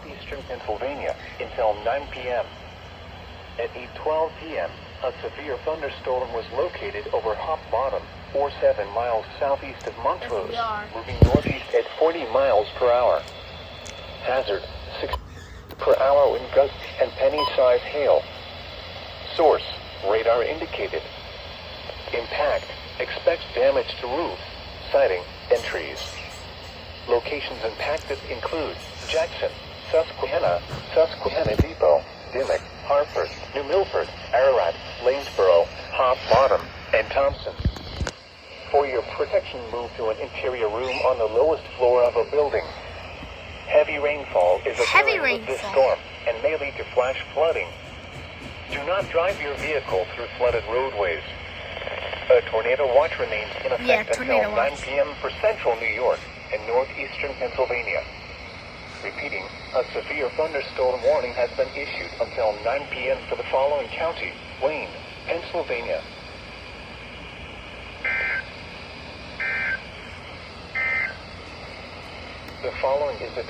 northeastern Pennsylvania until 9 p.m. At 8:12 p.m., a severe thunderstorm was located over Hop Bottom, 7 miles southeast of Montrose, moving northeast at 40 miles per hour. Hazard, 6 per hour wind gusts and penny-sized hail. Source, radar indicated. Impact, expects damage to roofs, siding, and trees. Locations impacted include Jackson, Susquehanna Depot, Dimmock, Hartford, New Milford, Ararat, Lanesboro, Hop Bottom, and Thompson. For your protection, move to an interior room on the lowest floor of a building. Heavy rainfall is occurring with this storm and may lead to flash flooding. Do not drive your vehicle through flooded roadways. A tornado watch remains in effect until 9 p.m. for central New York and northeastern Pennsylvania. Repeating, a severe thunderstorm warning has been issued until 9 p.m. for the following county: Wayne, Pennsylvania. The following is the